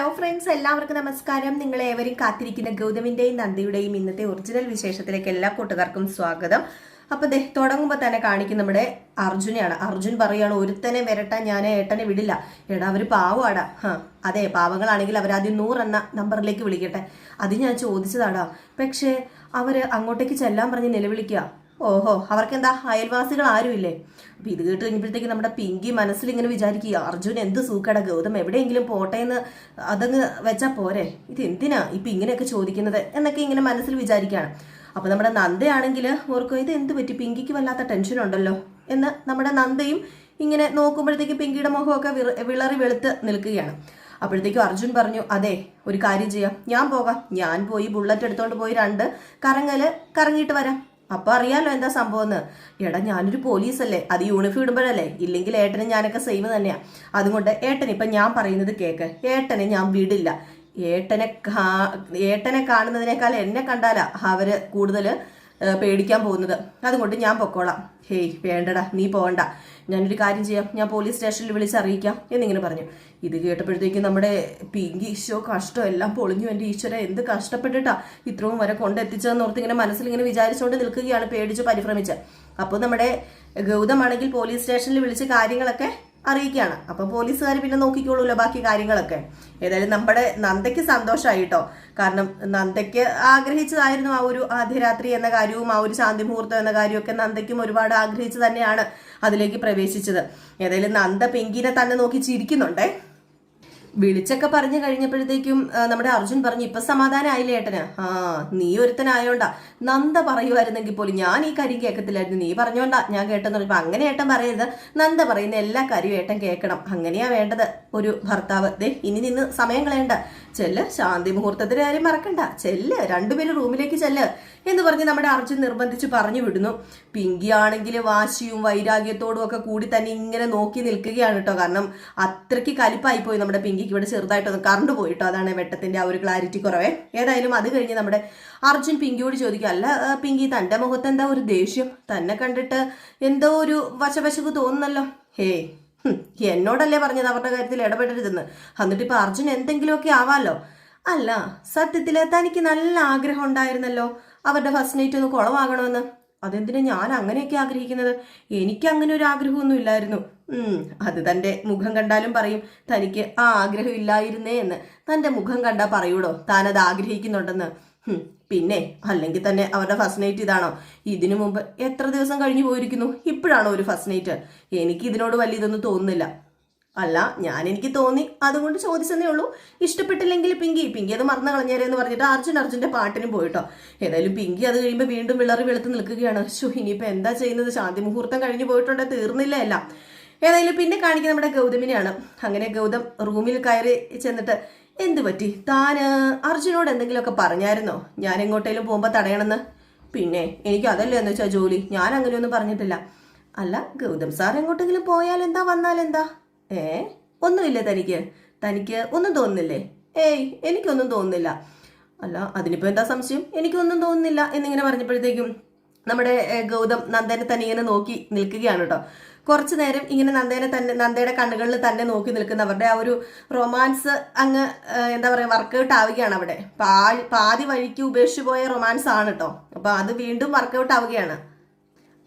Hello friends, എല്ലാവർക്കും നമസ്കാരം. നിങ്ങളെ ഏവരും കാത്തിരിക്കുന്ന ഗൗതമിന്റെയും നന്ദിയുടെയും ഇന്നത്തെ ഒറിജിനൽ വിശേഷത്തിലേക്ക് എല്ലാ കൂട്ടുകാർക്കും സ്വാഗതം. അപ്പൊ തുടങ്ങുമ്പോൾ തന്നെ കാണിക്കും നമ്മുടെ അർജുനെയാണ്. അർജുൻ പറയാണ്, ഒരുത്തനെ വരട്ടാൻ ഞാൻ ഏട്ടനെ വിടില്ല. എടാ അവര് പാവാടാ. അതെ, പാവങ്ങളാണെങ്കിൽ അവരാദ്യം 100 എന്ന നമ്പറിലേക്ക് വിളിക്കട്ടെ. അത് ഞാൻ ചോദിച്ചതാടാ. പക്ഷേ അവര് അങ്ങോട്ടേക്ക് ചെല്ലാൻ പറഞ്ഞ് നിലവിളിക്കുക. ഓഹോ, അവർക്കെന്താ അയൽവാസികൾ ആരുമില്ലേ? അപ്പൊ ഇത് കേട്ട് കഴിഞ്ഞപ്പോഴത്തേക്ക് നമ്മുടെ പിങ്കി മനസ്സിൽ ഇങ്ങനെ വിചാരിക്കുക, അർജുൻ എന്ത് സൂക്കട, ഗൗതം എവിടെയെങ്കിലും പോട്ടെ എന്ന് അതങ്ങ് വെച്ചാ പോരെ, ഇത് എന്തിനാ ഇപ്പൊ ഇങ്ങനെയൊക്കെ ചോദിക്കുന്നത് എന്നൊക്കെ ഇങ്ങനെ മനസ്സിൽ വിചാരിക്കുകയാണ്. അപ്പൊ നമ്മുടെ നന്ദയാണെങ്കിൽ ഓർക്കും, ഇത് എന്ത് പറ്റി, പിങ്കിക്ക് വല്ലാത്ത ടെൻഷൻ ഉണ്ടല്ലോ എന്ന് നമ്മുടെ നന്ദയും ഇങ്ങനെ നോക്കുമ്പോഴത്തേക്ക് പിങ്കിയുടെ മുഖമൊക്കെ വിളറി വെളുത്ത് നിൽക്കുകയാണ്. അപ്പോഴത്തേക്കും അർജുൻ പറഞ്ഞു, അതെ ഒരു കാര്യം ചെയ്യാം, ഞാൻ പോകാം, ഞാൻ പോയി ബുള്ളറ്റ് എടുത്തോണ്ട് പോയി 2 കറങ്ങിയിട്ട് വരാം. അപ്പൊ അറിയാലോ എന്താ സംഭവം എന്ന്. എടാ ഞാനൊരു പോലീസല്ലേ, അത് യൂണിഫോം ഇടുമ്പോഴല്ലേ, ഇല്ലെങ്കിൽ ഏട്ടനും ഞാനൊക്കെ സെയിം തന്നെയാ. അതുകൊണ്ട് ഏട്ടൻ ഇപ്പൊ ഞാൻ പറയുന്നത് കേക്ക്, ഏട്ടനെ ഞാൻ വിടില്ല. ഏട്ടനെ കാണുന്നതിനേക്കാൾ എന്നെ കണ്ടാലാ അവര് കൂടുതൽ പേടിക്കാൻ പോകുന്നത്. അതുകൊണ്ട് ഞാൻ പൊക്കോളാം. ഹേയ് വേണ്ടടാ, നീ പോകണ്ട, ഞാനൊരു കാര്യം ചെയ്യാം, ഞാൻ പോലീസ് സ്റ്റേഷനിൽ വിളിച്ചറിയിക്കാം എന്നിങ്ങനെ പറഞ്ഞു. ഇത് കേട്ടപ്പോഴത്തേക്കും നമ്മുടെ പിങ്കി, ഈശോ കഷ്ടം, എല്ലാം പൊളിഞ്ഞു, എൻ്റെ ഈശ്വര എന്ത് കഷ്ടപ്പെട്ടിട്ടാ ഇത്രയും വരെ കൊണ്ടെത്തിച്ചതെന്ന് ഓർത്ത് ഇങ്ങനെ മനസ്സിൽ ഇങ്ങനെ വിചാരിച്ചുകൊണ്ട് നിൽക്കുകയാണ്, പേടിച്ച് പരിഭ്രമിച്ച്. അപ്പോൾ നമ്മുടെ ഗൗതമാണെങ്കിൽ പോലീസ് സ്റ്റേഷനിൽ വിളിച്ച് കാര്യങ്ങളൊക്കെ അറിയിക്കുകയാണ്. അപ്പൊ പോലീസുകാർ പിന്നെ നോക്കിക്കോളൂല്ലോ ബാക്കി കാര്യങ്ങളൊക്കെ. ഏതായാലും നമ്മുടെ നന്ദയ്ക്ക് സന്തോഷമായിട്ടോ, കാരണം നന്ദയ്ക്ക് ആഗ്രഹിച്ചതായിരുന്നു ആ ഒരു ആദ്യരാത്രി എന്ന കാര്യവും ആ ഒരു ശാന്തി മുഹൂർത്തം എന്ന കാര്യമൊക്കെ നന്ദയ്ക്കും ഒരുപാട് ആഗ്രഹിച്ച് തന്നെയാണ് അതിലേക്ക് പ്രവേശിച്ചത്. ഏതായാലും നന്ദ പിങ്കിനെ തന്നെ നോക്കി ചിരിക്കുന്നുണ്ടേ. വിളിച്ചൊക്കെ പറഞ്ഞു കഴിഞ്ഞപ്പോഴത്തേക്കും നമ്മുടെ അർജുൻ പറഞ്ഞു, ഇപ്പൊ സമാധാനമായില്ലേ ഏട്ടന്? നീ ഒരുത്തനായോണ്ടാ. നന്ദ പറയുമായിരുന്നെങ്കിൽ പോലും ഞാൻ ഈ കാര്യം കേൾക്കത്തില്ലായിരുന്നു, നീ പറഞ്ഞോണ്ടാ ഞാൻ കേട്ടെന്ന് പറഞ്ഞപ്പോ, അങ്ങനെ ഏട്ടൻ പറയരുത്, നന്ദ പറയുന്ന എല്ലാ കാര്യവും ഏട്ടൻ കേൾക്കണം, അങ്ങനെയാ വേണ്ടത് ഒരു ഭർത്താവ്. ഇനി നിന്ന് സമയം കളയണ്ട, ചെല്ല്, ശാന്തി മുഹൂർത്തത്തിന്റെ കാര്യം മറക്കണ്ട, ചെല്ല്, 2 പേര് റൂമിലേക്ക് ചെല്ല് എന്ന് പറഞ്ഞ് നമ്മുടെ അർജുൻ നിർബന്ധിച്ച് പറഞ്ഞു വിടുന്നു. പിങ്കി ആണെങ്കിൽ വാശിയും വൈരാഗ്യത്തോടും ഒക്കെ കൂടി തന്നെ ഇങ്ങനെ നോക്കി നിൽക്കുകയാണ് കേട്ടോ. കാരണം അത്രയ്ക്ക് കലിപ്പായി പോയി നമ്മുടെ പിങ്കിക്ക്. ഇവിടെ ചെറുതായിട്ടൊന്ന് കറണ്ട് പോയിട്ടോ, അതാണ് വെട്ടത്തിന്റെ ആ ഒരു ക്ലാരിറ്റി കുറവേ. ഏതായാലും അത് കഴിഞ്ഞ് നമ്മുടെ അർജുൻ പിങ്കിയോട് ചോദിക്കുക, അല്ല പിങ്കി, തന്റെ മുഖത്ത് എന്താ ഒരു ദേഷ്യം? തന്നെ കണ്ടിട്ട് എന്തോ ഒരു വശവശക്ക് തോന്നുന്നല്ലോ. ഹേയ്, എന്നോടല്ലേ പറഞ്ഞത് അവരുടെ കാര്യത്തിൽ ഇടപെടരുതെന്ന്, എന്നിട്ട് ഇപ്പൊ അർജുൻ എന്തെങ്കിലുമൊക്കെ ആവാലോ. അല്ല, സത്യത്തില് തനിക്ക് നല്ല ആഗ്രഹം ഉണ്ടായിരുന്നല്ലോ അവരുടെ ഫസ്റ്റ് നൈറ്റ് ഒന്ന് കുളമാകണമെന്ന്. അതെന്തിനാ ഞാൻ അങ്ങനെയൊക്കെ ആഗ്രഹിക്കുന്നത്? എനിക്ക് അങ്ങനെ ഒരു ആഗ്രഹമൊന്നും ഇല്ലായിരുന്നു. അത് തന്റെ മുഖം കണ്ടാലും പറയും തനിക്ക് ആ ആഗ്രഹം ഇല്ലായിരുന്നേ എന്ന്. തന്റെ മുഖം കണ്ടാ പറയൂടോ താനത് ആഗ്രഹിക്കുന്നുണ്ടെന്ന്. പിന്നെ അല്ലെങ്കിൽ തന്നെ അവരുടെ ഫസ്റ്റ് നൈറ്റ് ഇതാണോ? ഇതിനു മുമ്പ് എത്ര ദിവസം കഴിഞ്ഞു പോയിരിക്കുന്നു, ഇപ്പോഴാണോ ഒരു ഫസ്റ്റ് നൈറ്റ്? എനിക്ക് ഇതിനോട് വലിയ ഇതൊന്നും തോന്നുന്നില്ല. അല്ല, എനിക്ക് തോന്നി, അതുകൊണ്ട് ചോദിച്ചതേ ഉള്ളൂ. ഇഷ്ടപ്പെട്ടില്ലെങ്കിൽ പിങ്കി അത് മറന്നു കളഞ്ഞേരെന്ന് പറഞ്ഞിട്ട് അർജുന്റെ പാട്ടിനും പോയിട്ടോ. ഏതായാലും പിങ്കി അത് കഴിയുമ്പോൾ വീണ്ടും വിളറി വെളുത്ത് നിൽക്കുകയാണ്. ഇനിയിപ്പോ എന്താ ചെയ്യുന്നത്? ശാന്തി മുഹൂർത്തം കഴിഞ്ഞു പോയിട്ടുണ്ട്, തീർന്നില്ല എല്ലാം. ഏതായാലും പിന്നെ കാണിക്കുന്ന നമ്മുടെ ഗൗതമിനെയാണ്. അങ്ങനെ ഗൗതം റൂമിൽ കയറി ചെന്നിട്ട്, എന്ത് പറ്റി, താന് അർജുനോട് എന്തെങ്കിലുമൊക്കെ പറഞ്ഞായിരുന്നോ ഞാൻ എങ്ങോട്ടേലും പോകുമ്പോ തടയണമെന്ന്? പിന്നെ എനിക്ക് അതല്ലേ എന്ന് വെച്ചാൽ ജോലി, ഞാൻ അങ്ങനെയൊന്നും പറഞ്ഞിട്ടില്ല. അല്ല ഗൗതം സാർ എങ്ങോട്ടെങ്കിലും പോയാൽ എന്താ, വന്നാൽ എന്താ? ഒന്നുമില്ല, തനിക്ക് ഒന്നും തോന്നുന്നില്ലേ? എനിക്കൊന്നും തോന്നുന്നില്ല. അല്ല അതിനിപ്പോ എന്താ സംശയം? എനിക്കൊന്നും തോന്നുന്നില്ല എന്നിങ്ങനെ പറഞ്ഞപ്പോഴത്തേക്കും നമ്മുടെ ഗൗതം നന്ദനെ തന്നെ ഇങ്ങനെ നോക്കി നിൽക്കുകയാണ് കേട്ടോ. കുറച്ചു നേരം ഇങ്ങനെ നന്ദയുടെ കണ്ണുകളിൽ തന്നെ നോക്കി നിൽക്കുന്നവരുടെ ആ ഒരു റൊമാൻസ് അങ്ങ് എന്താ പറയാ, വർക്കൗട്ട് ആവുകയാണ്. അവിടെ പാതി വഴിക്ക് ഉപേക്ഷിച്ചു പോയ റൊമാൻസ് ആണ് കേട്ടോ. അപ്പൊ അത് വീണ്ടും വർക്കൗട്ട് ആവുകയാണ്.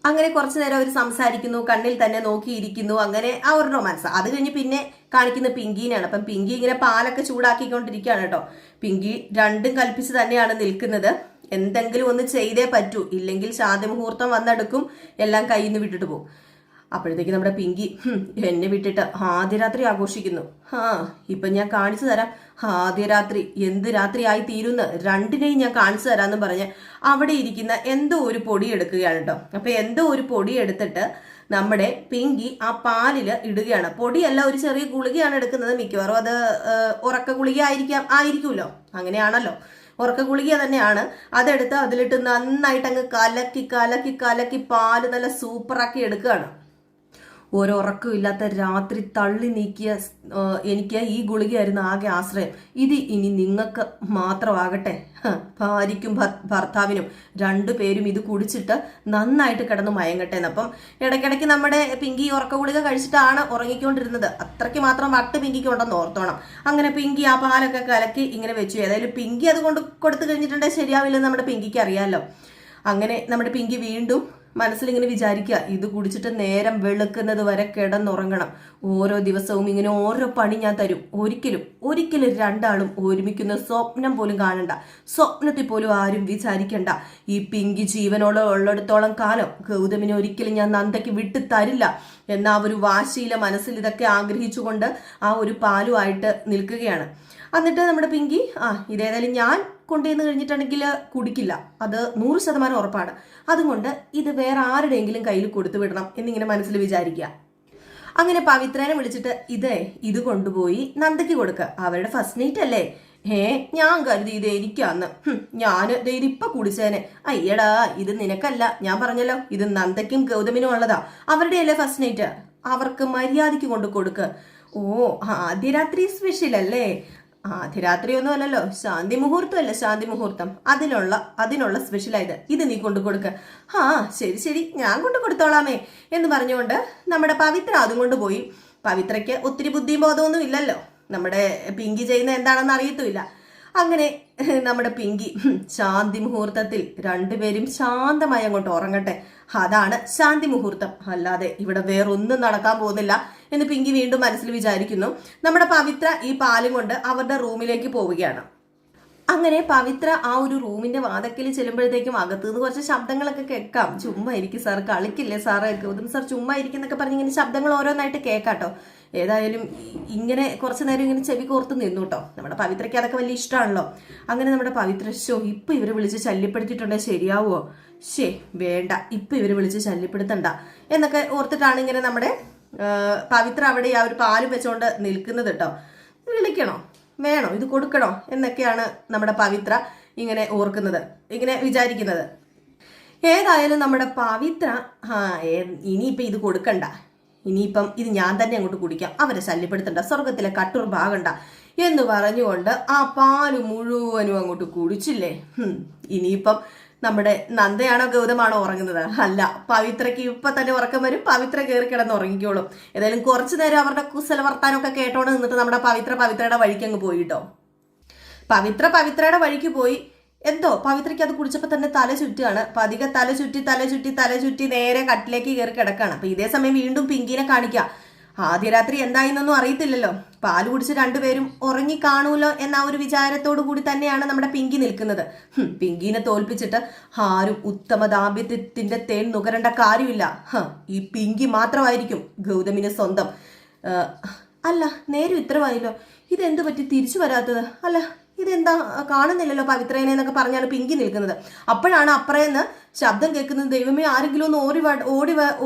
അങ്ങനെ കുറച്ചു നേരം അവർ സംസാരിക്കുന്നു, കണ്ണിൽ തന്നെ നോക്കിയിരിക്കുന്നു, അങ്ങനെ ആ ഒരു റൊമാൻസ്. അത് കഴിഞ്ഞ് പിന്നെ കാണിക്കുന്ന പിങ്കീനാണ്. അപ്പം പിങ്കി ഇങ്ങനെ പാലൊക്കെ ചൂടാക്കിക്കൊണ്ടിരിക്കുകയാണ് കേട്ടോ. പിങ്കി രണ്ടും കൽപ്പിച്ച് തന്നെയാണ് നിൽക്കുന്നത്. എന്തെങ്കിലും ഒന്ന് ചെയ്തേ പറ്റൂ, ഇല്ലെങ്കിൽ ശാന്തി മുഹൂർത്തം വന്നെടുക്കും, എല്ലാം കയ്യിൽ നിന്ന് വിട്ടിട്ട് പോകും. അപ്പോഴത്തേക്ക് നമ്മുടെ പിങ്കി, എന്നെ വിട്ടിട്ട് ആദ്യരാത്രി ആഘോഷിക്കുന്നു. ഇപ്പൊ ഞാൻ കാണിച്ചു തരാം ആദ്യരാത്രി എന്ത് രാത്രി ആയി തീരുന്ന, 2നെയും ഞാൻ കാണിച്ചു തരാമെന്ന് പറഞ്ഞ് അവിടെ ഇരിക്കുന്ന എന്തോ ഒരു പൊടി എടുക്കുകയാണ് കേട്ടോ. അപ്പൊ എന്തോ ഒരു പൊടി എടുത്തിട്ട് നമ്മുടെ പിങ്കി ആ പാലില് ഇടുകയാണ്. പൊടിയല്ല, ഒരു ചെറിയ ഗുളികയാണ് എടുക്കുന്നത്. മിക്കവാറും അത് ഉറക്ക ഗുളിക ആയിരിക്കുമല്ലോ, അങ്ങനെയാണല്ലോ, ഉറക്ക ഗുളിക തന്നെയാണ്. അതെടുത്ത് അതിലിട്ട് നന്നായിട്ട് അങ്ങ് കലക്കി കലക്കി കലക്കി പാല് നല്ല സൂപ്പറാക്കി എടുക്കുകയാണ്. ഒരുറക്കമില്ലാത്ത രാത്രി തള്ളി നീക്കിയ എനിക്ക് ഈ ഗുളികയായിരുന്നു ആകെ ആശ്രയം. ഇത് ഇനി നിങ്ങൾക്ക് മാത്രമാകട്ടെ. ഭാര്യയ്ക്കും ഭർത്താവിനും രണ്ടുപേരും ഇത് കുടിച്ചിട്ട് നന്നായിട്ട് കിടന്ന് മയങ്ങട്ടെ. അപ്പം ഇടയ്ക്കിടയ്ക്ക് നമ്മുടെ പിങ്കി ഉറക്ക ഗുളിക കഴിച്ചിട്ടാണ് ഉറങ്ങിക്കൊണ്ടിരുന്നത്. അത്രയ്ക്ക് മാത്രം വട്ട് പിങ്കിക്ക് ഉണ്ടെന്ന് ഓർത്തോണം. അങ്ങനെ പിങ്കി ആ പാലൊക്കെ കലക്കി ഇങ്ങനെ വെച്ചു. ഏതായാലും പിങ്കി അത് കൊടുത്തു കഴിഞ്ഞിട്ടുണ്ടെങ്കിൽ ശരിയാവില്ലെന്ന് നമ്മുടെ പിങ്കിക്ക് അറിയാമല്ലോ. അങ്ങനെ നമ്മുടെ പിങ്കി വീണ്ടും മനസ്സിലിങ്ങനെ വിചാരിക്കുക, ഇത് കുടിച്ചിട്ട് നേരം വെളുക്കുന്നത് വരെ കിടന്നുറങ്ങണം. ഓരോ ദിവസവും ഇങ്ങനെ ഓരോ പണി ഞാൻ തരും. ഒരിക്കലും രണ്ടാളും ഒരുമിക്കുന്ന സ്വപ്നം പോലും കാണണ്ട. സ്വപ്നത്തിൽ പോലും ആരും വിചാരിക്കണ്ട. ഈ പിങ്കി ജീവനോളം ഉള്ളിടത്തോളം കാലം ഗൗതമിനെ ഒരിക്കലും ഞാൻ നന്ദയ്ക്ക് വിട്ടു തരില്ല എന്ന ആ ഒരു വാശിയിലെ മനസ്സിൽ ഇതൊക്കെ ആഗ്രഹിച്ചുകൊണ്ട് ആ ഒരു പാലുമായിട്ട് നിൽക്കുകയാണ്. എന്നിട്ട് നമ്മുടെ പിങ്കി ഇതേതായാലും ഞാൻ കൊണ്ടുവന്ന് കഴിഞ്ഞിട്ടുണ്ടെങ്കിൽ കുടിക്കില്ല, അത് 100% ഉറപ്പാണ്. അതുകൊണ്ട് ഇത് വേറെ ആരുടെയെങ്കിലും കയ്യിൽ കൊടുത്തു വിടണം എന്നിങ്ങനെ മനസ്സിൽ വിചാരിക്കുക. അങ്ങനെ പവിത്രനെ വിളിച്ചിട്ട് ഇത് കൊണ്ടുപോയി നന്ദയ്ക്ക് കൊടുക്കുക. അവരുടെ ഫസ്റ്റ് നൈറ്റ് അല്ലേ. ഞാൻ കരുതി ഇത് എനിക്കാന്ന്. ഞാൻ ഇതിപ്പൊ കുടിച്ചേനെ. അയ്യടാ, ഇത് നിനക്കല്ല. ഞാൻ പറഞ്ഞല്ലോ, ഇത് നന്ദയ്ക്കും ഗൗതമിനും ഉള്ളതാ. അവരുടെ അല്ലേ ഫസ്റ്റ് നൈറ്റ്. അവർക്ക് മര്യാദയ്ക്ക് കൊണ്ട് കൊടുക്കുക. ആദ്യ രാത്രി സ്പെഷ്യൽ അല്ലേ. ആദ്യരാത്രി ഒന്നും അല്ലല്ലോ, ശാന്തി മുഹൂർത്തം അല്ലേ. ശാന്തി മുഹൂർത്തം അതിനുള്ള സ്പെഷ്യലായത്. ഇത് നീ കൊണ്ടു കൊടുക്ക. ശരി ഞാൻ കൊണ്ടു കൊടുത്തോളാമേ എന്ന് പറഞ്ഞുകൊണ്ട് നമ്മുടെ പവിത്ര അതും കൊണ്ടുപോയി. പവിത്രയ്ക്ക് ഒത്തിരി ബുദ്ധിയും ബോധമൊന്നും ഇല്ലല്ലോ. നമ്മുടെ പിങ്കി ചെയ്യുന്ന എന്താണെന്ന് അറിയത്തുമില്ല. അങ്ങനെ നമ്മുടെ പിങ്കി ശാന്തി മുഹൂർത്തത്തിൽ രണ്ടുപേരും ശാന്തമായി അങ്ങോട്ട് ഉറങ്ങട്ടെ. അതാണ് ശാന്തി മുഹൂർത്തം, അല്ലാതെ ഇവിടെ വേറൊന്നും നടക്കാൻ പോകുന്നില്ല എന്ന് പിങ്കി വീണ്ടും മനസ്സിൽ വിചാരിക്കുന്നു. നമ്മുടെ പവിത്ര ഈ പാലും കൊണ്ട് അവരുടെ റൂമിലേക്ക് പോവുകയാണ്. അങ്ങനെ പവിത്ര ആ ഒരു റൂമിന്റെ വാതക്കൽ ചെല്ലുമ്പോഴത്തേക്കും അകത്തുനിന്ന് കുറച്ച് ശബ്ദങ്ങളൊക്കെ കേൾക്കാം. ചുമ്മാ ഇരിക്കും സാർ, കളിക്കില്ലേ സാറ്, ഗൗതം സാർ ചുമ്മാ ഇരിക്കുന്നൊക്കെ പറഞ്ഞ് ഇങ്ങനെ ശബ്ദങ്ങൾ ഓരോന്നായിട്ട് കേൾക്കാട്ടോ. ഏതായാലും ഇങ്ങനെ കുറച്ചു നേരം ഇങ്ങനെ ചെവി കോർത്ത് നിന്നു കേട്ടോ. നമ്മുടെ പവിത്രയ്ക്ക് അതൊക്കെ വലിയ ഇഷ്ടമാണല്ലോ. അങ്ങനെ നമ്മുടെ പവിത്ര ഇപ്പൊ ഇവരെ വിളിച്ച് ശല്യപ്പെടുത്തിയിട്ടുണ്ടെങ്കിൽ ശരിയാവോ? വേണ്ട, ഇപ്പൊ ഇവരെ വിളിച്ച് ശല്യപ്പെടുത്തണ്ട എന്നൊക്കെ ഓർത്തിട്ടാണ് ഇങ്ങനെ നമ്മുടെ പവിത്ര അവിടെ ആ ഒരു പാല് വെച്ചോണ്ട് നിൽക്കുന്നത് കേട്ടോ. വിളിക്കണോ, വേണോ, ഇത് കൊടുക്കണോ എന്നൊക്കെയാണ് നമ്മുടെ പവിത്ര ഇങ്ങനെ ഓർക്കുന്നത്, ഇങ്ങനെ വിചാരിക്കുന്നത്. ഏതായാലും നമ്മുടെ പവിത്ര ഇനിയിപ്പം ഇത് കൊടുക്കണ്ട, ഇനിയിപ്പം ഇത് ഞാൻ തന്നെ അങ്ങോട്ട് കുടിക്കാം, അവരെ ശല്യപ്പെടുത്തണ്ട, സ്വർഗത്തിലെ കട്ടൂർ ഭാഗണ്ട എന്ന് പറഞ്ഞുകൊണ്ട് ആ പാല് മുഴുവനും അങ്ങോട്ട് കുടിച്ചില്ലേ. ഇനിയിപ്പം നമ്മുടെ നന്ദയാണോ ഗൗതമാണോ ഉറങ്ങുന്നത്? അല്ല, പവിത്രയ്ക്ക് ഇപ്പൊ തന്നെ ഉറക്കം വരും. പവിത്ര കയറി കിടന്ന് ഉറങ്ങിക്കോളും. ഏതായാലും കുറച്ചു നേരം അവരുടെ കുശല വർത്താനമൊക്കെ കേട്ടോണ്ട് നിന്നിട്ട് നമ്മുടെ പവിത്രയുടെ വഴിക്ക് അങ്ങ് പോയിട്ടോ. പവിത്രയുടെ വഴിക്ക് പോയി. എന്തോ പവിത്രയ്ക്ക് അത് കുടിച്ചപ്പോ തന്നെ തല ചുറ്റുകയാണ്. പതിയെ തല ചുറ്റി നേരെ കട്ടിലേക്ക് കയറി കിടക്കാണ്. അപ്പൊ ഇതേ സമയം വീണ്ടും പിങ്കിനെ കാണിക്കാം. ആദ്യ രാത്രി എന്തായിന്നൊന്നും അറിയത്തില്ലല്ലോ. പാല് കുടിച്ച് രണ്ടുപേരും ഉറങ്ങി കാണൂലോ എന്ന ഒരു വിചാരത്തോടു കൂടി തന്നെയാണ് നമ്മുടെ പിങ്കി നിൽക്കുന്നത്. പിങ്കിനെ തോൽപ്പിച്ചിട്ട് ആരും ഉത്തമ ദാമ്പത്യത്തിന്റെ തേൻ നുകരേണ്ട കാര്യമില്ല. ഈ പിങ്കി മാത്രമായിരിക്കും ഗൗതമിന് സ്വന്തം. അല്ല, നേരം ഇത്രമായല്ലോ, ഇതെന്ത് പറ്റി തിരിച്ചു വരാത്തത്? അല്ല, ഇതെന്താ കാണുന്നില്ലല്ലോ പവിത്രേനെ എന്നൊക്കെ പറഞ്ഞാണ് പിങ്കി നിൽക്കുന്നത്. അപ്പോഴാണ് അപ്പറേന്ന് ശബ്ദം കേൾക്കുന്നത്. ദൈവമേ, ആരെങ്കിലും ഒന്ന്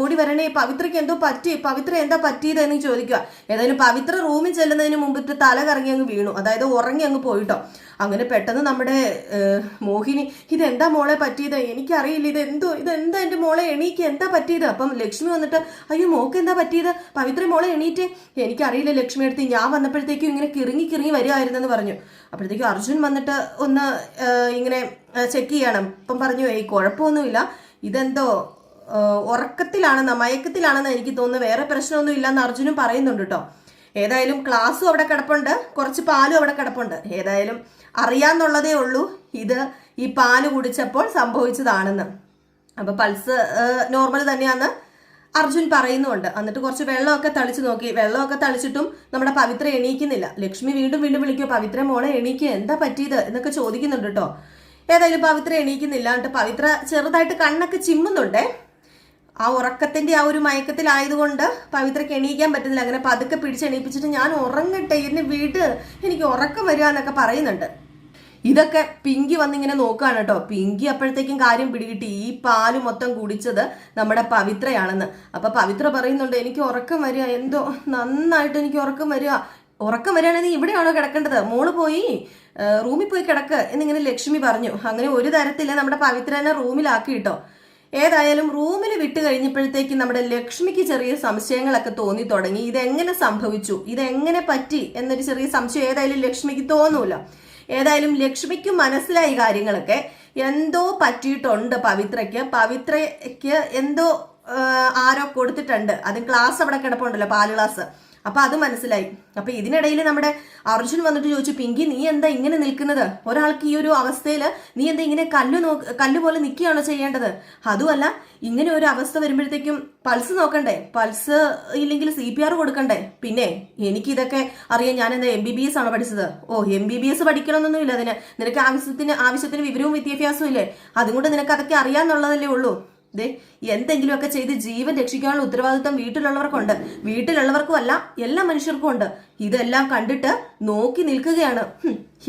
ഓടി വരണേ, പവിത്രയ്ക്ക് എന്തോ പറ്റി, പവിത്ര എന്താ പറ്റിയത് എന്ന് ചോദിക്കുക. ഏതായാലും പവിത്ര റൂമിൽ ചെല്ലുന്നതിന് മുമ്പിട്ട് തല കറങ്ങി അങ്ങ് വീണു, അതായത് ഉറങ്ങി അങ്ങ് പോയിട്ടോ. അങ്ങനെ പെട്ടെന്ന് നമ്മുടെ മോഹിനി, ഇതെന്താ മോളെ പറ്റിയത്? എനിക്കറിയില്ല, ഇതെന്താ എന്റെ മോളെ എണീക്ക്, എന്താ പറ്റിയത്? അപ്പം ലക്ഷ്മി വന്നിട്ട്, അയ്യോ മോക്ക് എന്താ പറ്റിയത്? പവിത്ര മോളെ എണീറ്റ്. എനിക്കറിയില്ല ലക്ഷ്മി എടുത്ത്, ഞാൻ വന്നപ്പോഴത്തേക്കും ഇങ്ങനെ കിറങ്ങി വരുമായിരുന്നെന്ന് പറഞ്ഞു. അപ്പോഴത്തേക്കും അർജുൻ വന്നിട്ട് ഒന്ന് ഇങ്ങനെ ചെക്ക് ചെയ്യണം. ഇപ്പം പറഞ്ഞു, കുഴപ്പമൊന്നുമില്ല, ഇതെന്തോ ഉറക്കത്തിലാണെന്ന്, മയക്കത്തിലാണെന്ന് എനിക്ക് തോന്നുന്നു, വേറെ പ്രശ്നമൊന്നും ഇല്ലെന്ന് അർജുനും പറയുന്നുണ്ട് കേട്ടോ. ഏതായാലും ക്ലാസ്സും അവിടെ കിടപ്പുണ്ട്, കുറച്ച് പാലും അവിടെ കിടപ്പുണ്ട്. ഏതായാലും അറിയാന്നുള്ളതേ ഉള്ളൂ ഇത് ഈ പാല് കുടിച്ചപ്പോൾ സംഭവിച്ചതാണെന്ന്. അപ്പൊ പൾസ് നോർമൽ തന്നെയാന്ന് അർജുൻ പറയുന്നുണ്ട്. എന്നിട്ട് കുറച്ച് വെള്ളമൊക്കെ തളിച്ചു നോക്കി. വെള്ളമൊക്കെ തളിച്ചിട്ടും നമ്മുടെ പവിത്ര എണീക്കുന്നില്ല. ലക്ഷ്മി വീണ്ടും വിളിക്കുക, പവിത്ര മോളെ എണീക്കുക, എന്താ പറ്റിയത് എന്നൊക്കെ ചോദിക്കുന്നുണ്ട് കേട്ടോ. ഏതായാലും പവിത്ര എണീക്കുന്നില്ല. എന്നിട്ട് പവിത്ര ചെറുതായിട്ട് കണ്ണൊക്കെ ചിമ്മുന്നുണ്ടേ. ആ ഉറക്കത്തിന്റെ ആ ഒരു മയക്കത്തിലായതുകൊണ്ട് പവിത്രയ്ക്ക് എണീക്കാൻ പറ്റുന്നില്ല. അങ്ങനെ പതുക്കെ പിടിച്ചെണീപ്പിച്ചിട്ട്, ഞാൻ ഉറങ്ങട്ടെ, എന്നെ വീട്, എനിക്ക് ഉറക്കം വരിക എന്നൊക്കെ പറയുന്നുണ്ട്. ഇതൊക്കെ പിങ്കി വന്നിങ്ങനെ നോക്കുകയാണ് കേട്ടോ. പിങ്കി അപ്പോഴത്തേക്കും കാര്യം പിടികിട്ടി, ഈ പാല് മൊത്തം കുടിച്ചത് നമ്മുടെ പവിത്രയാണെന്ന്. അപ്പൊ പവിത്ര പറയുന്നുണ്ട്, എനിക്ക് ഉറക്കം വരിക, എന്തോ നന്നായിട്ട് എനിക്ക് ഉറക്കം വരിക. ഉറക്കം വരികയാണെങ്കിൽ ഇവിടെയാണോ കിടക്കേണ്ടത്? മോള് പോയി റൂമിൽ പോയി കിടക്ക് എന്നിങ്ങനെ ലക്ഷ്മി പറഞ്ഞു. അങ്ങനെ ഒരു തരത്തില് നമ്മുടെ പവിത്രനെ റൂമിലാക്കി കേട്ടോ. ഏതായാലും റൂമിൽ വിട്ട് കഴിഞ്ഞപ്പോഴത്തേക്ക് നമ്മുടെ ലക്ഷ്മിക്ക് ചെറിയ സംശയങ്ങളൊക്കെ തോന്നി തുടങ്ങി. ഇതെങ്ങനെ സംഭവിച്ചു, ഇതെങ്ങനെ പറ്റി എന്നൊരു ചെറിയ സംശയം ഏതായാലും ലക്ഷ്മിക്ക് തോന്നൂല. ഏതായാലും ലക്ഷ്മിക്ക് മനസ്സിലായി കാര്യങ്ങളൊക്കെ. എന്തോ പറ്റിയിട്ടുണ്ട് പവിത്രയ്ക്ക് എന്തോ ആരോ കൊടുത്തിട്ടുണ്ട്. അത് ഗ്ലാസ് അവിടെ കിടപ്പുണ്ടല്ലോ, പാല് ഗ്ലാസ്. അപ്പൊ അത് മനസ്സിലായി. അപ്പൊ ഇതിനിടയിൽ നമ്മുടെ അർജുൻ വന്നിട്ട് ചോദിച്ചു, പിങ്കി നീ എന്താ ഇങ്ങനെ നിൽക്കുന്നത്? ഒരാൾക്ക് ഈ ഒരു അവസ്ഥയിൽ നീ എന്താ ഇങ്ങനെ കല്ല് പോലെ നിൽക്കുകയാണോ ചെയ്യേണ്ടത്? അതുമല്ല, ഇങ്ങനെ ഒരു അവസ്ഥ വരുമ്പോഴത്തേക്കും പൾസ് നോക്കണ്ടേ? പൾസ് ഇല്ലെങ്കിൽ CPR കൊടുക്കണ്ടേ? പിന്നെ എനിക്കിതൊക്കെ അറിയാം. ഞാൻ എന്താ MBBS ആണോ പഠിച്ചത്? MBBS പഠിക്കണമെന്നൊന്നുമില്ല. നിനക്ക് ആവശ്യത്തിന് വിവരവും വിദ്യാഭ്യാസവും ഇല്ലേ? അതുകൊണ്ട് നിനക്ക് അതൊക്കെ അറിയാന്നുള്ളതല്ലേ ഉള്ളൂ. എന്തെങ്കിലുമൊക്കെ ചെയ്ത് ജീവൻ രക്ഷിക്കാനുള്ള ഉത്തരവാദിത്വം വീട്ടിലുള്ളവർക്കുണ്ട്. വീട്ടിലുള്ളവർക്കും അല്ല, എല്ലാ മനുഷ്യർക്കും ഉണ്ട്. ഇതെല്ലാം കണ്ടിട്ട് നോക്കി നിൽക്കുകയാണ്.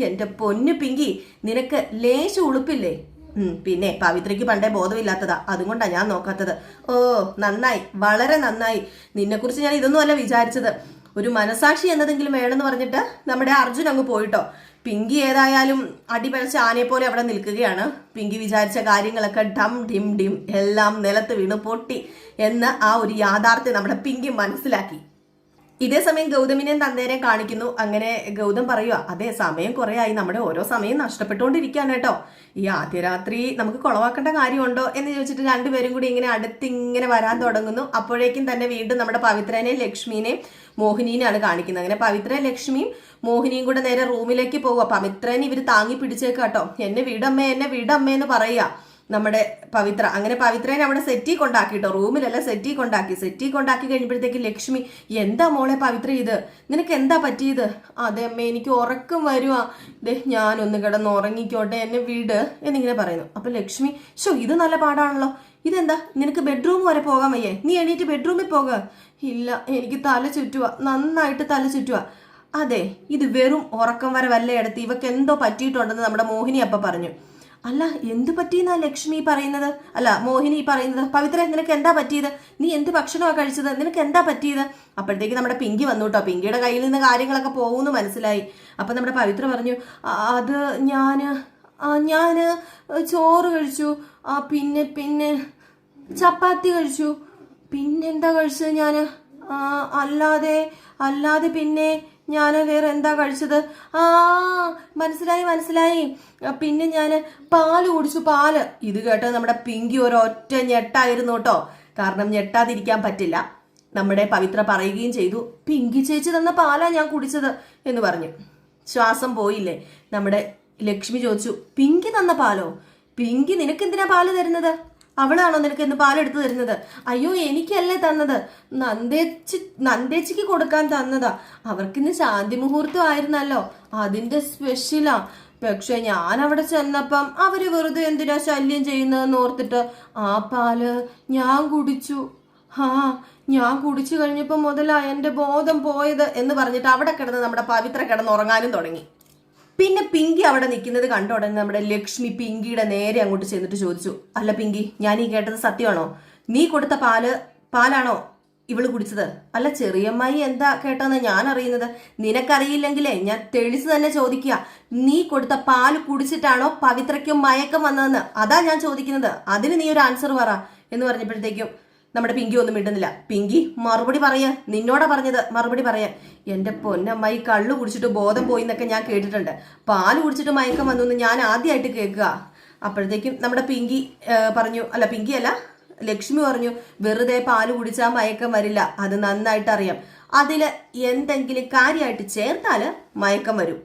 എന്റെ പൊന്നു പിങ്കി, നിനക്ക് ലേശ ഉളുപ്പില്ലേ? പിന്നെ പവിത്രയ്ക്ക് പണ്ടേ ബോധമില്ലാത്തതാ, അതുകൊണ്ടാ ഞാൻ നോക്കാത്തത്. നന്നായി, വളരെ നന്നായി. നിന്നെക്കുറിച്ച് ഞാൻ ഇതൊന്നും അല്ല വിചാരിച്ചത്. ഒരു മനസാക്ഷി എന്നതെങ്കിലും വേണമെന്ന് പറഞ്ഞിട്ട് നമ്മുടെ അർജുൻ അങ്ങ് പോയിട്ടോ. പിങ്കി ഏതായാലും അടിപഴിച്ച ആനയെ പോലെ അവിടെ നിൽക്കുകയാണ്. പിങ്കി വിചാരിച്ച കാര്യങ്ങളൊക്കെ ഡം ഡിം ഡിം എല്ലാം നിലത്ത് വീണ് പൊട്ടി എന്ന ആ ഒരു യാഥാർത്ഥ്യം നമ്മുടെ പിങ്കി മനസ്സിലാക്കി. ഇതേ സമയം ഗൗതമിനെയും തന്തേരെയും കാണിക്കുന്നു. അങ്ങനെ ഗൗതം പറയുക, അതേ സമയം കുറെ ആയി, നമ്മുടെ ഓരോ സമയം നഷ്ടപ്പെട്ടുകൊണ്ടിരിക്കുകയാണ് കേട്ടോ. ഈ ആദ്യ രാത്രി നമുക്ക് കുളവാക്കേണ്ട കാര്യമുണ്ടോ എന്ന് ചോദിച്ചിട്ട് രണ്ടുപേരും കൂടി ഇങ്ങനെ അടുത്തിങ്ങനെ വരാൻ തുടങ്ങുന്നു. അപ്പോഴേക്കും തന്നെ വീണ്ടും നമ്മുടെ പവിത്രനെയും ലക്ഷ്മിനെയും മോഹിനിനെയാണ് കാണിക്കുന്നത്. അങ്ങനെ പവിത്ര, ലക്ഷ്മിയും മോഹിനിയും കൂടെ നേരെ റൂമിലേക്ക് പോവുക. പവിത്രനെ ഇവര് താങ്ങി പിടിച്ചേക്കാട്ടോ. എന്നെ വിടമ്മേ എന്ന് പറയുക നമ്മുടെ പവിത്ര. അങ്ങനെ പവിത്രനെ അവിടെ സെറ്റി കൊണ്ടാക്കിട്ടോ, റൂമിലല്ല സെറ്റി കൊണ്ടാക്കി കഴിഞ്ഞപ്പോഴത്തേക്ക് ലക്ഷ്മി, എന്താ മോളെ പവിത്ര ഇത്? നിനക്ക് എന്താ പറ്റിയത്? അതെ അമ്മേ, എനിക്ക് ഉറക്കം വരുവാ. ഞാനൊന്ന് കിടന്ന് ഉറങ്ങിക്കോട്ടെ, എന്നെ വീട് എന്നിങ്ങനെ പറയുന്നു. അപ്പൊ ലക്ഷ്മി, ഇത് നല്ല പാടാണല്ലോ. ഇതെന്താ, നിനക്ക് ബെഡ്റൂം വരെ പോകാൻ വയ്യേ? നീ എണീറ്റ് ബെഡ്റൂമിൽ പോക. ഇല്ല, എനിക്ക് തല ചുറ്റുക, നന്നായിട്ട് തല ചുറ്റുക. അതെ, ഇത് വെറും ഉറക്കം വരെ വല്ല എടുത്ത് ഇവക്ക് എന്തോ പറ്റിയിട്ടുണ്ടെന്ന് നമ്മുടെ മോഹിനി അപ്പ പറഞ്ഞു. അല്ല, എന്ത് പറ്റിയെന്നാ ലക്ഷ്മി പറയുന്നത്? അല്ല, മോഹിനി പറയുന്നത്. പവിത്ര, നിനക്ക് എന്താ പറ്റിയത്? നീ എന്ത് ഭക്ഷണമാണ് കഴിച്ചത്? നിനക്ക് എന്താ പറ്റിയത്? അപ്പോഴത്തേക്ക് നമ്മുടെ പിങ്കി വന്നു കേട്ടോ. പിങ്കിയുടെ കയ്യിൽ നിന്ന് കാര്യങ്ങളൊക്കെ പോകുമെന്ന് മനസ്സിലായി. അപ്പൊ നമ്മുടെ പവിത്ര പറഞ്ഞു, അത് ഞാന് ചോറ് കഴിച്ചു, പിന്നെ ചപ്പാത്തി കഴിച്ചു. പിന്നെന്താ കഴിച്ചത് ഞാന്? അല്ലാതെ പിന്നെ ഞാൻ വേറെ എന്താ കഴിച്ചത്? മനസ്സിലായി. പിന്നെ ഞാൻ പാല് കുടിച്ചു, പാല്. ഇത് കേട്ടത് നമ്മുടെ പിങ്കി ഒരൊറ്റ ഞെട്ടായിരുന്നു കേട്ടോ. കാരണം ഞെട്ടാതിരിക്കാൻ പറ്റില്ല. നമ്മുടെ പവിത്ര പറയുകയും ചെയ്തു, പിങ്കി ചേച്ചി തന്ന പാലാ ഞാൻ കുടിച്ചത് എന്ന് പറഞ്ഞു. ശ്വാസം പോയില്ലേ. നമ്മുടെ ലക്ഷ്മി ചോദിച്ചു, പിങ്കി തന്ന പാലോ? പിങ്കി നിനക്കെന്തിനാ പാല് തരുന്നത്? അവളാണോ നിനക്ക് എന്ന് പാലെടുത്ത് തരുന്നത്? അയ്യോ, എനിക്കല്ലേ തന്നത്, നന്ദേച്ചിക്ക് കൊടുക്കാൻ തന്നതാ. അവർക്കിന്ന് ശാന്തി മുഹൂർത്തം ആയിരുന്നല്ലോ, അതിന്റെ സ്പെഷ്യലാ. പക്ഷെ ഞാൻ അവിടെ ചെന്നപ്പം അവര് വെറുതെ എന്തിനാ ശല്യം ചെയ്യുന്നതെന്ന് ഓർത്തിട്ട് ആ പാല് ഞാൻ കുടിച്ചു. ഞാൻ കുടിച്ചു കഴിഞ്ഞപ്പോ മുതലാ എന്റെ ബോധം പോയത് എന്ന് പറഞ്ഞിട്ട് അവിടെ കിടന്ന് നമ്മുടെ പവിത്ര കിടന്നുറങ്ങാനും തുടങ്ങി. പിന്നെ പിങ്കി അവിടെ നിൽക്കുന്നത് കണ്ട ഉടനെ നമ്മുടെ ലക്ഷ്മി പിങ്കിയുടെ നേരെ അങ്ങോട്ട് ചെന്നിട്ട് ചോദിച്ചു, അല്ല പിങ്കി, ഞാൻ ഈ കേട്ടത് സത്യമാണോ? നീ കൊടുത്ത പാലാണോ ഇവള് കുടിച്ചത്? അല്ല ചെറിയമ്മായി എന്താ കേട്ടതെന്ന് ഞാൻ അറിയുന്നത്. നിനക്കറിയില്ലെങ്കിലേ ഞാൻ തെളിച്ച് തന്നെ ചോദിക്കുക, നീ കൊടുത്ത പാല് കുടിച്ചിട്ടാണോ പവിത്രയ്ക്കും മയക്കം വന്നതെന്ന്? അതാ ഞാൻ ചോദിക്കുന്നത്. അതിന് നീ ഒരു ആൻസർ പറ എന്ന് പറഞ്ഞപ്പോഴത്തേക്കും നമ്മുടെ പിങ്കി ഒന്നും മിണ്ടുന്നില്ല. പിങ്കി, മറുപടി പറയാ, നിന്നോടാ പറഞ്ഞത്, മറുപടി പറയാൻ. എന്റെ പൊന്നമ്മായി, കള്ളു കുടിച്ചിട്ട് ബോധം പോയി എന്നൊക്കെ ഞാൻ കേട്ടിട്ടുണ്ട്. പാല് കുടിച്ചിട്ട് മയക്കം വന്നു എന്ന് ഞാൻ ആദ്യമായിട്ട് കേൾക്കുക. അപ്പോഴത്തേക്കും നമ്മുടെ പിങ്കി പറഞ്ഞു, അല്ല പിങ്കി അല്ല, ലക്ഷ്മി പറഞ്ഞു, വെറുതെ പാല് കുടിച്ചാൽ മയക്കം വരില്ല, അത് നന്നായിട്ട് അറിയാം. അതില് എന്തെങ്കിലും കാര്യമായിട്ട് ചേർത്താല് മയക്കം വരും,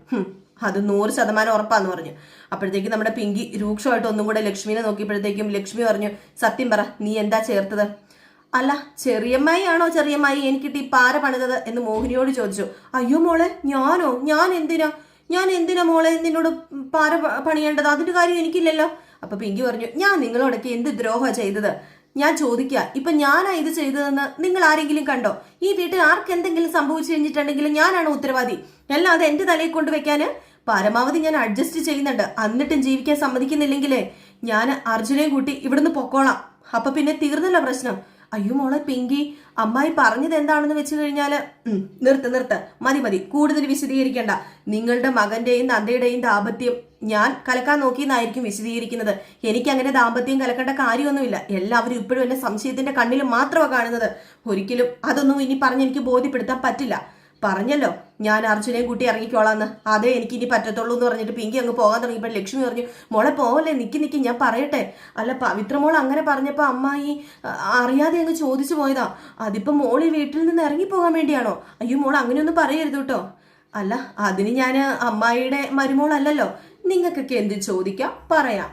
അത് 100% ഉറപ്പാന്ന് പറഞ്ഞു. അപ്പോഴത്തേക്കും നമ്മുടെ പിങ്കി രൂക്ഷമായിട്ട് ഒന്നും കൂടെ ലക്ഷ്മിനെ നോക്കിയപ്പോഴത്തേക്കും ലക്ഷ്മി പറഞ്ഞു, സത്യം പറ, നീ എന്താ ചേർത്തത്? അല്ല ചെറിയമ്മായി ആണോ ചെറിയമ്മായി എനിക്കിട്ട് ഈ പാര പണിതത് എന്ന് മോഹിനിയോട് ചോദിച്ചു. അയ്യോ മോളെ, ഞാനോ? ഞാൻ എന്തിനാ മോളെ നിന്നോട് പാര പണിയേണ്ടത്? അതിന്റെ കാര്യം എനിക്കില്ലല്ലോ. അപ്പൊ പിങ്കി പറഞ്ഞു, ഞാൻ നിങ്ങളോടൊക്കെ എന്ത് ദ്രോഹ ചെയ്തത്? ഞാൻ ചോദിക്കുക, ഇപ്പൊ ഞാനാ ഇത് ചെയ്തതെന്ന് നിങ്ങൾ ആരെങ്കിലും കണ്ടോ? ഈ വീട്ടിൽ ആർക്ക് എന്തെങ്കിലും സംഭവിച്ചു കഴിഞ്ഞിട്ടുണ്ടെങ്കിൽ ഞാനാണ് ഉത്തരവാദി, അല്ലാതെ എന്റെ തലയിൽ കൊണ്ടുവയ്ക്കാന് പരമാവധി ഞാൻ അഡ്ജസ്റ്റ് ചെയ്യുന്നുണ്ട്. എന്നിട്ടും ജീവിക്കാൻ സമ്മതിക്കുന്നില്ലെങ്കിലേ ഞാൻ അർജുനെയും കൂട്ടി ഇവിടുന്ന് പൊക്കോളാം. അപ്പൊ പിന്നെ തീർന്നല്ലോ പ്രശ്നം. അയ്യോ മോളെ പിങ്കി, അമ്മായി പറഞ്ഞത് എന്താണെന്ന് വെച്ച് കഴിഞ്ഞാല് നിർത്ത് മതി കൂടുതൽ വിശദീകരിക്കണ്ട. നിങ്ങളുടെ മകന്റെയും തന്തയുടെയും ദാമ്പത്യം ഞാൻ കലക്കാൻ നോക്കിയെന്നായിരിക്കും വിശദീകരിക്കുന്നത്. എനിക്ക് അങ്ങനെ ദാമ്പത്യം കലക്കേണ്ട കാര്യമൊന്നുമില്ല. എല്ലാവരും ഇപ്പോഴും എന്നെ സംശയത്തിന്റെ കണ്ണിൽ മാത്രമാണ് കാണുന്നത്. ഒരിക്കലും അതൊന്നും ഇനി പറഞ്ഞ് എനിക്ക് ബോധ്യപ്പെടുത്താൻ പറ്റില്ല. പറഞ്ഞല്ലോ ഞാൻ അർജുനെയും കൂട്ടി ഇറങ്ങിക്കോളാന്ന്. അതേ എനിക്ക് ഇനി പറ്റത്തുള്ളൂ എന്ന് പറഞ്ഞിട്ട് പിങ്കി അങ്ങ് പോകാൻ തുടങ്ങിയപ്പോൾ ലക്ഷ്മി പറഞ്ഞു, മോളെ പോവല്ലേ, നിക്ക് ഞാൻ പറയട്ടെ. അല്ല പവിത്രമോൾ അങ്ങനെ പറഞ്ഞപ്പോ അമ്മായി അറിയാതെ അങ്ങ് ചോദിച്ചു പോയതാ. അതിപ്പോ മോൾ ഈ വീട്ടിൽ നിന്ന് ഇറങ്ങിപ്പോകാൻ വേണ്ടിയാണോ? അയ്യോ മോൾ അങ്ങനെയൊന്നും പറയരുത് കേട്ടോ. അല്ല അതിന് ഞാൻ അമ്മായിയുടെ മരുമോളല്ലല്ലോ. നിങ്ങൾക്കൊക്കെ എന്ത് ചോദിക്കാം, പറയാം,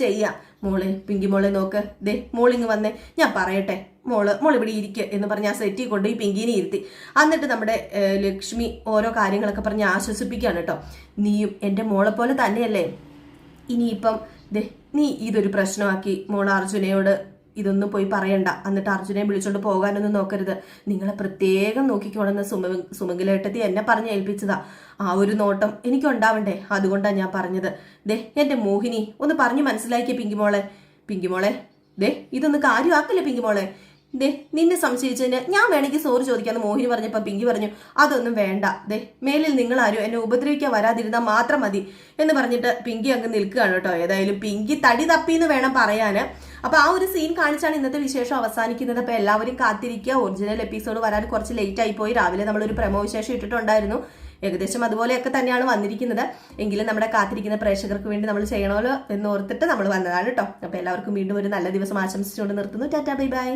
ചെയ്യാം. മോളെ പിങ്കി മോളെ നോക്ക്, ദേ മോളിങ് വന്നേ, ഞാൻ പറയട്ടെ. മോള് ഇവിടെ ഇരിക്കുക എന്ന് പറഞ്ഞ് ആ സെറ്റിൽ കൊണ്ട് ഈ പിങ്കിനെ ഇരുത്തി. എന്നിട്ട് നമ്മുടെ ലക്ഷ്മി ഓരോ കാര്യങ്ങളൊക്കെ പറഞ്ഞ് ആശ്വസിപ്പിക്കുകയാണ് കേട്ടോ. നീയും എൻ്റെ മോളെ പോലെ തന്നെയല്ലേ. ഇനിയിപ്പം ദേ നീ ഇതൊരു പ്രശ്നമാക്കി മോൾ അർജുനയോട് ഇതൊന്നും പോയി പറയണ്ട. എന്നിട്ട് അർജുനെ വിളിച്ചോണ്ട് പോകാനൊന്നും നോക്കരുത്. നിങ്ങളെ പ്രത്യേകം നോക്കിക്കോണെന്ന് സുമംഗലേട്ടത്തി എന്നെ പറഞ്ഞ് ഏൽപ്പിച്ചതാ. ആ ഒരു നോട്ടം എനിക്കുണ്ടാവണ്ടേ, അതുകൊണ്ടാണ് ഞാൻ പറഞ്ഞത്. ദേ എൻ്റെ മോഹിനി ഒന്ന് പറഞ്ഞു മനസ്സിലാക്കിയ പിങ്കിമോളെ ദേ ഇതൊന്ന് കാര്യമാക്കല്ലേ പിങ്കിമോളെ. ദേ നിന്നെ സംശയിച്ചതിന് ഞാൻ വേണമെങ്കിൽ സോറി ചോദിക്കാന്ന് മോഹിനി പറഞ്ഞപ്പോൾ പിങ്കി പറഞ്ഞു, അതൊന്നും വേണ്ട. ദേ മേലിൽ നിങ്ങളാരും എന്നെ ഉപദ്രവിക്കാൻ വരാതിരുന്നാൽ മാത്രം മതി എന്ന് പറഞ്ഞിട്ട് പിങ്കി അങ്ങ് നിൽക്കുകയാണ് കേട്ടോ. ഏതായാലും പിങ്കി തടി തപ്പിന്ന് വേണം പറയാന്. അപ്പൊ ആ ഒരു സീൻ കാണിച്ചാണ് ഇന്നത്തെ വിശേഷം അവസാനിക്കുന്നത്. അപ്പൊ എല്ലാവരും കാത്തിരിക്കുക. ഒറിജിനൽ എപ്പിസോഡ് വരാൻ കുറച്ച് ലേറ്റ് ആയി പോയി. രാവിലെ നമ്മളൊരു പ്രമോ വിശേഷം ഇട്ടിട്ടുണ്ടായിരുന്നു. ഏകദേശം അതുപോലെയൊക്കെ തന്നെയാണ് വന്നിരിക്കുന്നത്. എങ്കിലും നമ്മുടെ കാത്തിരിക്കുന്ന പ്രേക്ഷകർക്ക് വേണ്ടി നമ്മൾ ചെയ്യണമല്ലോ എന്ന് ഓർത്തിട്ട് നമ്മൾ വന്നതാണ് കേട്ടോ. അപ്പൊ എല്ലാവർക്കും വീണ്ടും ഒരു നല്ല ദിവസം ആശംസിച്ചുകൊണ്ട് നിർത്തുന്നു. Tata bye bye.